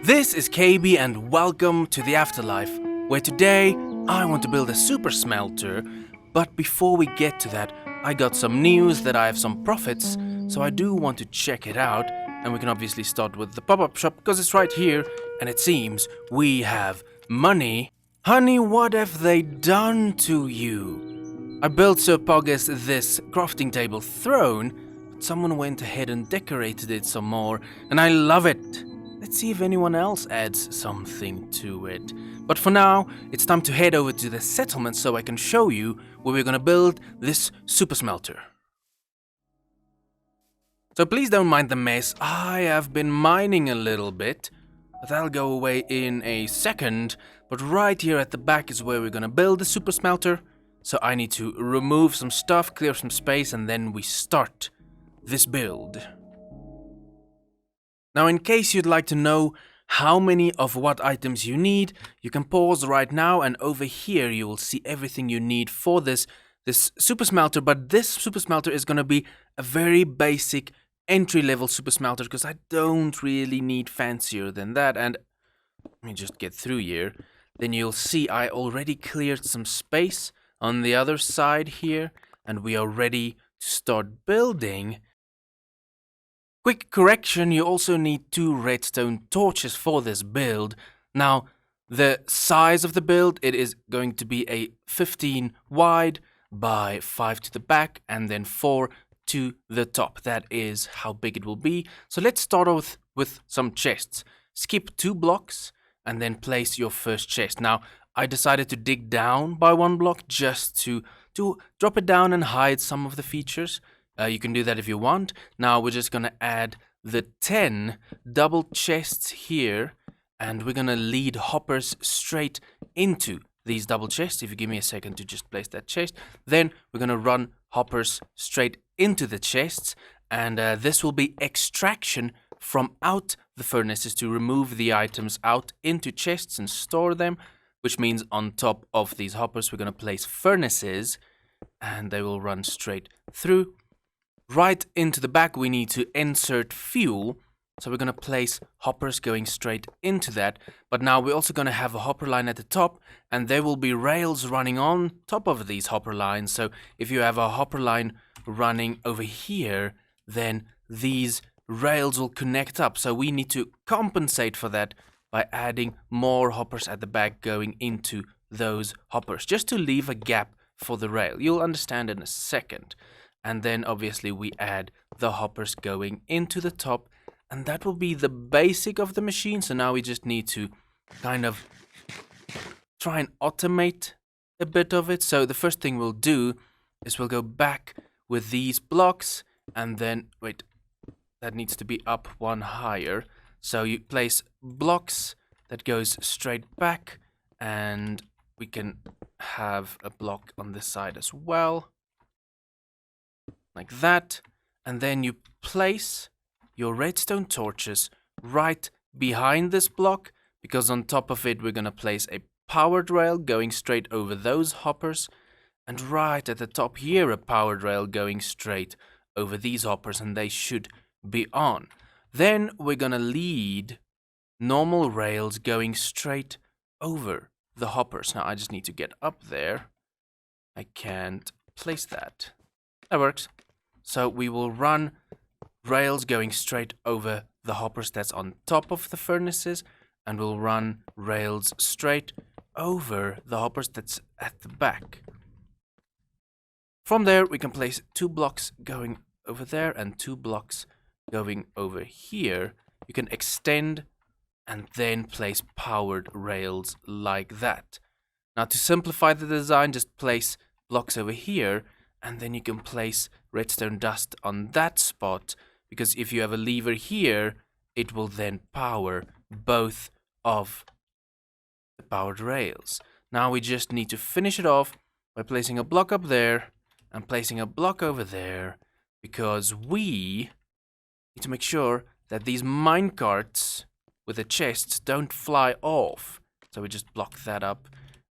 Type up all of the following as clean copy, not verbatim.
This is KB and welcome to the Afterlife, where today I want to build a super smelter, but before we get to that, I got some news that I have some profits, so I do want to check it out, and we can obviously start with the pop-up shop because it's right here, and it seems we have money. Honey, what have they done to you? I built Sir Pogus this crafting table throne, but someone went ahead and decorated it some more, and I love it. Let's see if anyone else adds something to it. But for now, it's time to head over to the settlement so I can show you where we're gonna build this super smelter. So please don't mind the mess, I have been mining a little bit, but that'll go away in a second. But right here at the back is where we're gonna build the super smelter. So I need to remove some stuff, clear some space, and then we start this build. Now, in case you'd like to know how many of what items you need, you can pause right now, and over here you will see everything you need for this super smelter. But this super smelter is going to be a very basic entry-level super smelter because I don't really need fancier than that. And let me just get through here. Then you'll see I already cleared some space on the other side here, and we are ready to start building. Quick correction, you also need 2 redstone torches for this build. Now, the size of the build, it is going to be a 15 wide by 5 to the back and then 4 to the top. That is how big it will be. So let's start off with some chests. Skip 2 blocks and then place your first chest. Now, I decided to dig down by 1 block just to drop it down and hide some of the features. You can do that if you want. Now we're just going to add the 10 double chests here, and we're going to lead hoppers straight into these double chests. If you give me a second to just place that chest, then we're going to run hoppers straight into the chests, and this will be extraction from out the furnaces to remove the items out into chests and store them, which means on top of these hoppers we're going to place furnaces, and they will run straight through. Right into the back we need to insert fuel, so we're going to place hoppers going straight into that. But now we're also going to have a hopper line at the top, and there will be rails running on top of these hopper lines. So if you have a hopper line running over here, then these rails will connect up. So we need to compensate for that by adding more hoppers at the back going into those hoppers, just to leave a gap for the rail. You'll understand in a second. And then obviously we add the hoppers going into the top, and that will be the basic of the machine. So now we just need to kind of try and automate a bit of it. So the first thing we'll do is we'll go back with these blocks, and then wait, that needs to be up 1 higher. So you place blocks that goes straight back, and we can have a block on this side as well. Like that, and then you place your redstone torches right behind this block, because on top of it we're going to place a powered rail going straight over those hoppers, and right at the top here a powered rail going straight over these hoppers, and they should be on. Then we're going to lead normal rails going straight over the hoppers. Now I just need to get up there. I can't place that. That works. So we will run rails going straight over the hoppers that's on top of the furnaces, and we'll run rails straight over the hoppers that's at the back. From there we can place 2 blocks going over there and 2 blocks going over here. You can extend and then place powered rails like that. Now to simplify the design, just place blocks over here, and then you can place redstone dust on that spot, because if you have a lever here, it will then power both of the powered rails. Now we just need to finish it off by placing a block up there and placing a block over there, because we need to make sure that these minecarts with the chests don't fly off. So we just block that up,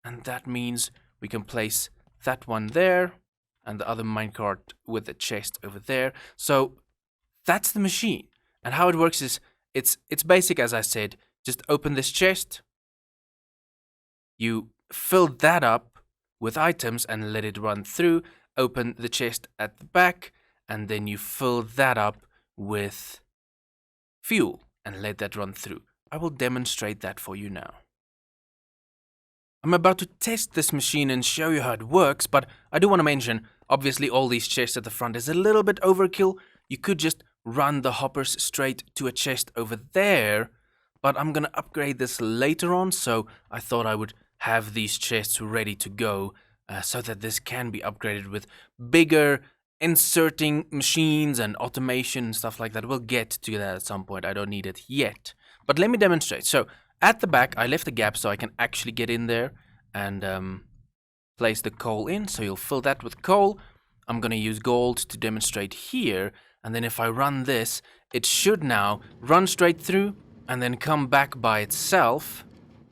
and that means we can place that one there and the other minecart with the chest over there. So that's the machine. And how it works is it's basic, as I said. just open this chest. You fill that up with items and let it run through. Open the chest at the back, and then you fill that up with fuel and let that run through. I will demonstrate that for you now. I'm about to test this machine and show you how it works, but I do want to mention, obviously all these chests at the front is a little bit overkill. You could just run the hoppers straight to a chest over there, but I'm gonna upgrade this later on, so I thought I would have these chests ready to go so that this can be upgraded with bigger inserting machines and automation and stuff like that. We'll get to that at some point. I don't need it yet, but let me demonstrate. So at the back, I left a gap so I can actually get in there and place the coal in. So you'll fill that with coal. I'm going to use gold to demonstrate here. And then if I run this, it should now run straight through and then come back by itself.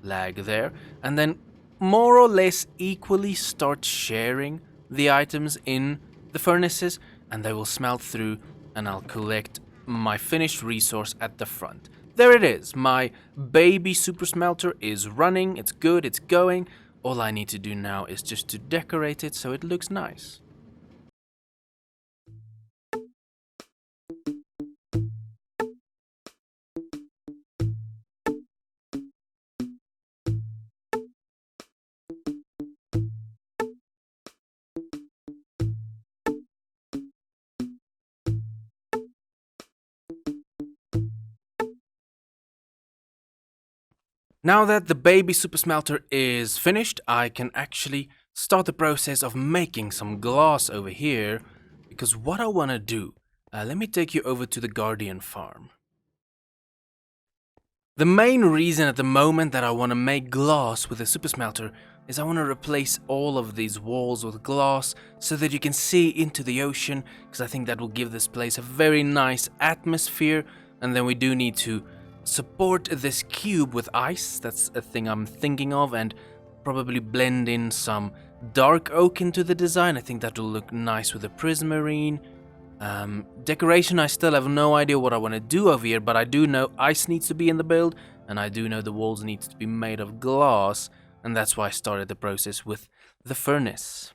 Lag there. And then more or less equally start sharing the items in the furnaces. And they will smelt through and I'll collect my finished resource at the front. There it is. My baby super smelter is running. It's good. It's going. All I need to do now is just to decorate it so it looks nice. Now that the baby super smelter is finished, I can actually start the process of making some glass over here, because what I want to do, let me take you over to the Guardian farm. The main reason at the moment that I want to make glass with a super smelter is I want to replace all of these walls with glass so that you can see into the ocean, because I think that will give this place a very nice atmosphere. And then we do need to support this cube with ice. That's a thing I'm thinking of, and probably blend in some dark oak into the design. I think that will look nice with a prismarine. Decoration, I still have no idea what I want to do over here, but I do know ice needs to be in the build, and I do know the walls need to be made of glass, and that's why I started the process with the furnace.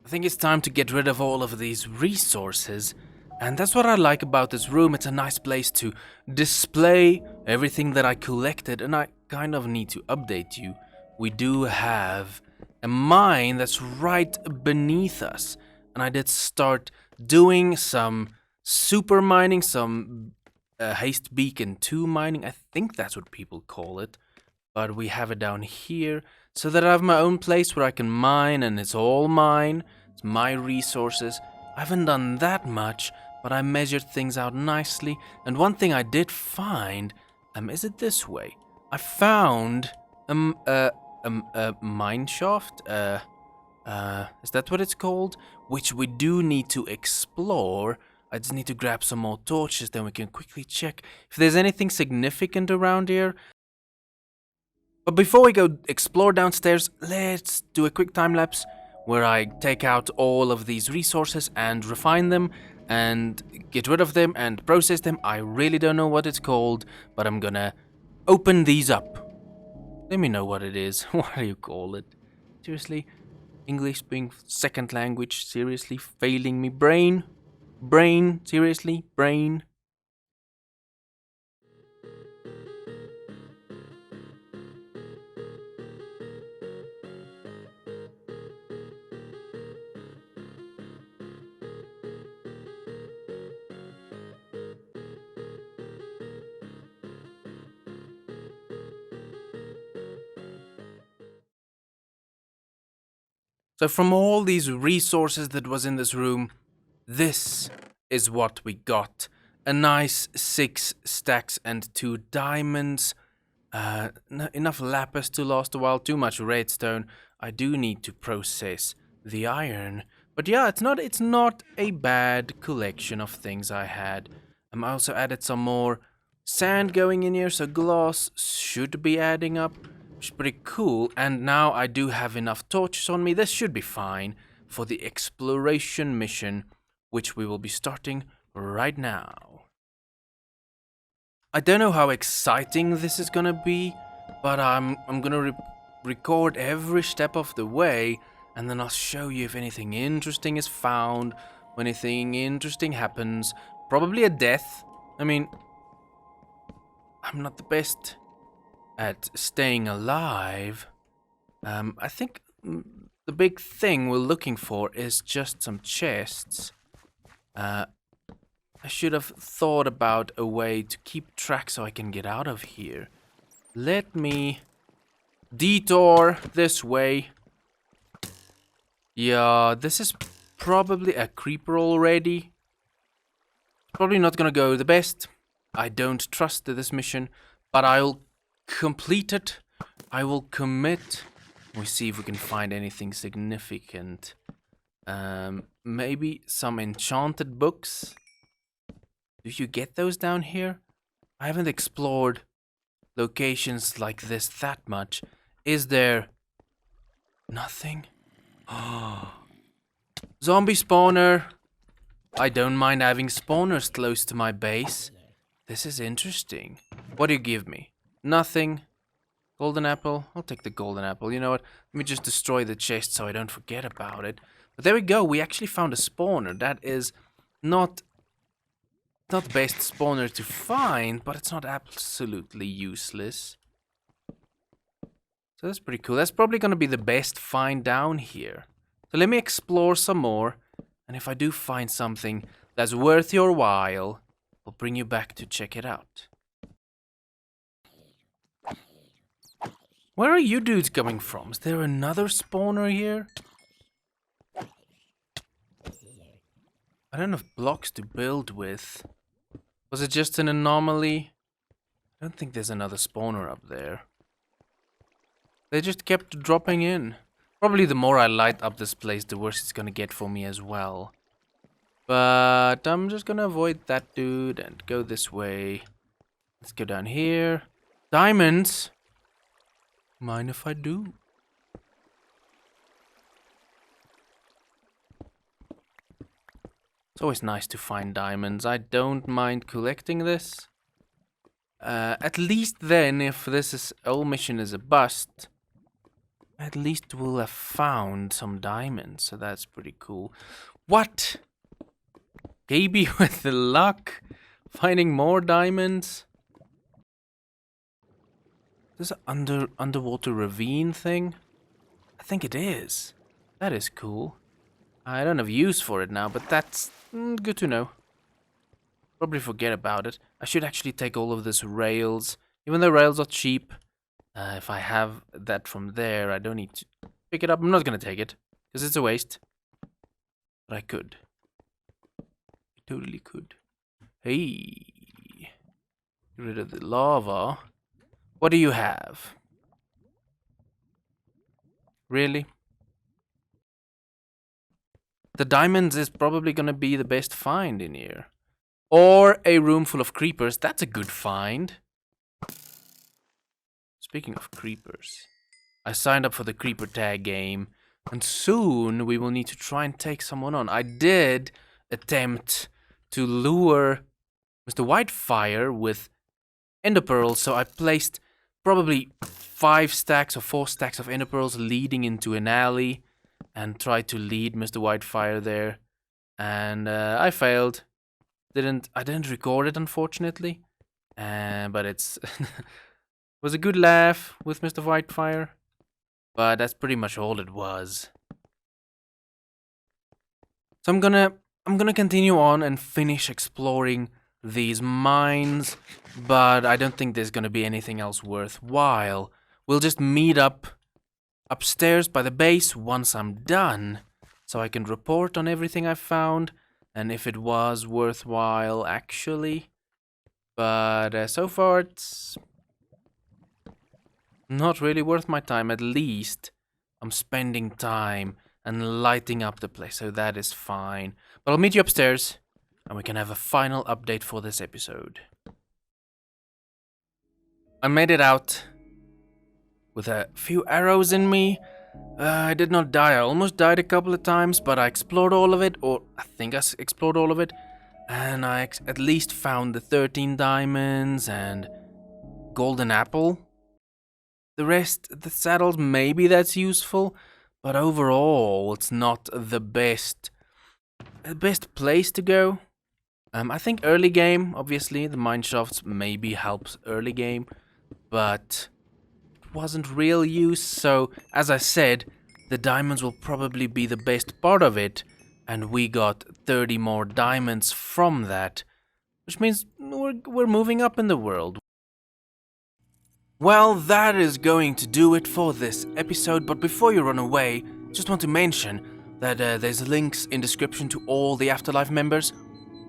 I think it's time to get rid of all of these resources, and that's what I like about this room. It's a nice place to display everything that I collected, and I kind of need to update you. We do have a mine that's right beneath us, and I did start doing some super mining, some haste beacon 2 mining. I think that's what people call it, but we have it down here so that I have my own place where I can mine, and it's all mine. It's my resources. I haven't done that much, but I measured things out nicely. And one thing I did find, is it this way? I found a mine shaft. Is that what it's called? Which we do need to explore. I just need to grab some more torches, then we can quickly check if there's anything significant around here. But before we go explore downstairs, let's do a quick time lapse where I take out all of these resources and refine them and get rid of them and process them. I really don't know what it's called, but I'm gonna open these up. Let me know what it is. What do you call it? Seriously? English being second language, seriously failing me. Brain, seriously, brain. So from all these resources that was in this room, this is what we got. A nice 6 stacks and 2 diamonds. Enough lapis to last a while, too much redstone. I do need to process the iron. But yeah, it's not a bad collection of things I had. I also added some more sand going in here, so glass should be adding up, which is pretty cool. And now I do have enough torches on me. This should be fine for the exploration mission, which we will be starting right now. I don't know how exciting this is gonna be, but I'm gonna record every step of the way, and then I'll show you if anything interesting is found, when anything interesting happens. Probably a death. I mean, I'm not the best at staying alive. I think the big thing we're looking for is just some chests. I should have thought about a way to keep track so I can get out of here. Let me detour this way. Yeah, this is probably a creeper already. Probably not gonna go the best. I don't trust this mission, but I'll complete it. I will commit. We see if we can find anything significant. Maybe some enchanted books. Do you get those down here? I haven't explored locations like this that much. Is there nothing? Oh, zombie spawner. I don't mind having spawners close to my base. This is interesting. What do you give me? Nothing. Golden apple? I'll take the golden apple. You know what? Let me just destroy the chest so I don't forget about it. But there we go. We actually found a spawner. That is not the best spawner to find, but it's not absolutely useless. So that's pretty cool. That's probably going to be the best find down here. So let me explore some more. And if I do find something that's worth your while, I'll bring you back to check it out. Where are you dudes coming from? Is there another spawner here? I don't have blocks to build with. Was it just an anomaly? I don't think there's another spawner up there. They just kept dropping in. Probably the more I light up this place, the worse it's gonna get for me as well. But I'm just gonna avoid that dude and go this way. Let's go down here. Diamonds! Mind if I do? It's always nice to find diamonds. I don't mind collecting this. At least then, if this whole mission is a bust, at least we'll have found some diamonds. So that's pretty cool. What? Maybe with the luck, finding more diamonds. Is this an underwater ravine thing? I think it is. That is cool. I don't have use for it now, but that's good to know. Probably forget about it. I should actually take all of this rails, even though rails are cheap. If I have that from there, I don't need to pick it up. I'm not going to take it, because it's a waste. But I could. I totally could. Hey. Get rid of the lava. What do you have? Really? The diamonds is probably gonna be the best find in here. Or a room full of creepers. That's a good find. Speaking of creepers, I signed up for the creeper tag game, and soon we will need to try and take someone on. I did attempt to lure Mr. Whitefire with ender pearls, so I placed probably 5 stacks or 4 stacks of ender pearls leading into an alley and tried to lead Mr. Whitefire there, and I failed. I didn't record it, unfortunately, but it's was a good laugh with Mr. Whitefire, but that's pretty much all it was. So I'm gonna continue on and finish exploring these mines, but I don't think there's gonna be anything else worthwhile. We'll just meet up upstairs by the base once I'm done, so I can report on everything I found and if it was worthwhile actually. But so far it's not really worth my time. At least I'm spending time and lighting up the place, so that is fine. But I'll meet you upstairs and we can have a final update for this episode. I made it out with a few arrows in me. I did not die. I almost died a couple of times, but I explored all of it, or I think I explored all of it. And I at least found the 13 diamonds and golden apple. The rest, the saddles, maybe that's useful, but overall it's not the best place to go. I think early game, obviously, the mine shafts maybe helps early game, but it wasn't real use, so as I said, the diamonds will probably be the best part of it, and we got 30 more diamonds from that, which means we're moving up in the world. Well, that is going to do it for this episode, but before you run away, just want to mention that there's links in description to all the AfterLife members.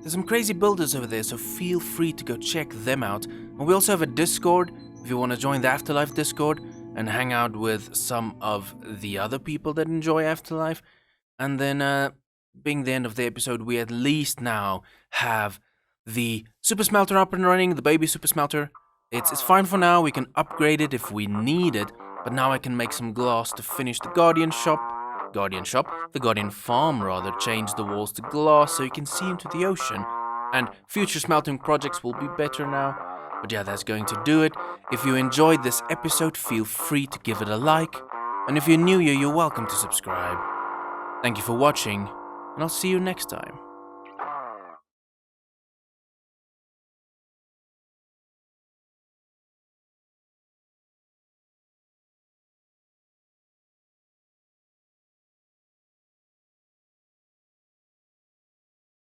There's some crazy builders over there, so feel free to go check them out. And we also have a Discord, if you want to join the AfterLife Discord and hang out with some of the other people that enjoy AfterLife. And then, being the end of the episode, we at least now have the Super Smelter up and running, the baby Super Smelter. It's fine for now, we can upgrade it if we need it, but now I can make some glass to finish the the Guardian Farm rather, change the walls to glass so you can see into the ocean, and future smelting projects will be better now. But yeah, that's going to do it. If you enjoyed this episode, feel free to give it a like, and if you're new here, you're welcome to subscribe. Thank you for watching, and I'll see you next time.